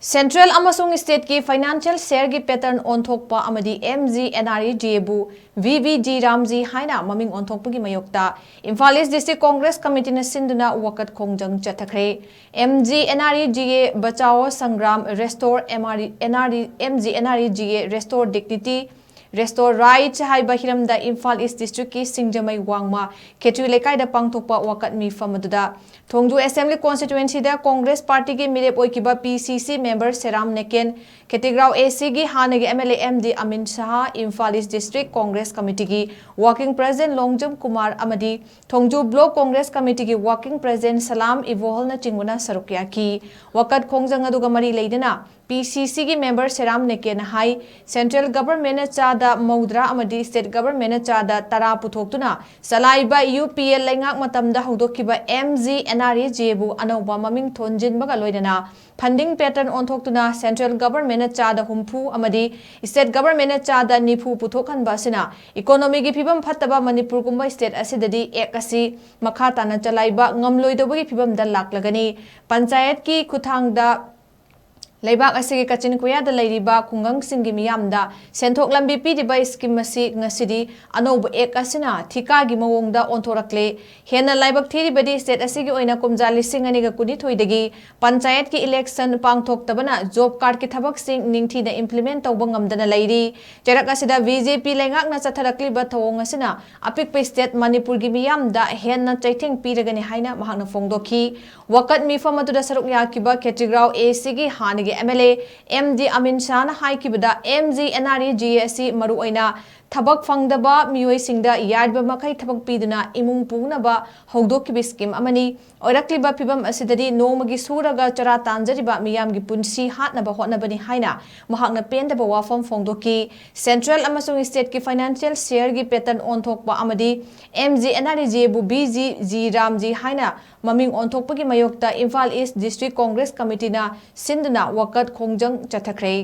Central Amasung State ki financial share ki pattern Onthokpa Amadi Mgnrega bu VVG Ramji HAINA MAMING Onthokpa ki MAIYOKTA IMPHAL East District Congress Committee na SHINDUNA WAKAT KHONGJANG CHATHAKHRE Mgnrega Bachao Sangram Restore Mgnrega Restore Dignity Restore Rights haiba hiramda IMPHAL East District ki Singjamai Wangma Ketri Lekai da pangthokpa wakat mi famaduda Thongju Assembly Constituency da Congress Party ki mirep oikiba PCC member Seram Neken Ketigrau AC ki hanagi MLA MD Amin Shah IMPHAL East District Congress Committee ki Working President Longjam Kumar Amadi Thongju Block Congress Committee ki Working President Salam Ivohol na chinguna sarukya ki wakat khongjang aduga mari leidana PCC ki member Seram Neken hai Central Government chada Maudra Amadi State Government chada Tara Puthokuna Salaiba UPL Lengak matamda haudokiba Mgnrega bu Anauba Maming Thonjin baga loidana funding pattern Onthoktuna Central Government chada Humpu Amadi State Government chada Nipu Puthokan basina Economy gi phibam phattaba Manipur kumba state asidadi ek asi makha tana chalaiba ngamloidobagi phibam da laklagani panchayat ki khuthangda Laibak asigi kachin kuya da lairiba kungang singi miyamda senthok lambi pidiba scheme asi ngasidi anob ek asina thika gi mawongda onthorakle hena laibak thiri badi state asigi oina kumjali singani ga kuni thoidagi panchayat ki election pangthok tabana job card ki thabak sing ningthi da implement tawba ngamdana lairi jarak asida BJP lengak na chatharakli ba thawong asina apik pe state manipur gi miyamda hena chaitheng piragani haina mahakna fongdoki wakat mi famatuda saruk yakiba ketigrau AC gi hani MLA MD Amin Shah na haikibada Mgnrega asi maru oina thabak fangdaba miyoi singda yadba makai thabak piduna imung punaba hogdokibi scheme amani orakliba pibam asidadi nomagi suraga chara tanjariba miyamgi punsi hatnaba hotnabani haina mahakna pendaba wafam fongdoki Central Amasung State ki financial share gi pattern Onthokpa Amadi Mgnrega bu VVG Ramji haina MAMING Onthokpa ki MAIYOKTA IMPHAL East District Congress Committee na SHINDUNA WAKAT KHONGJANG CHATHAKHRE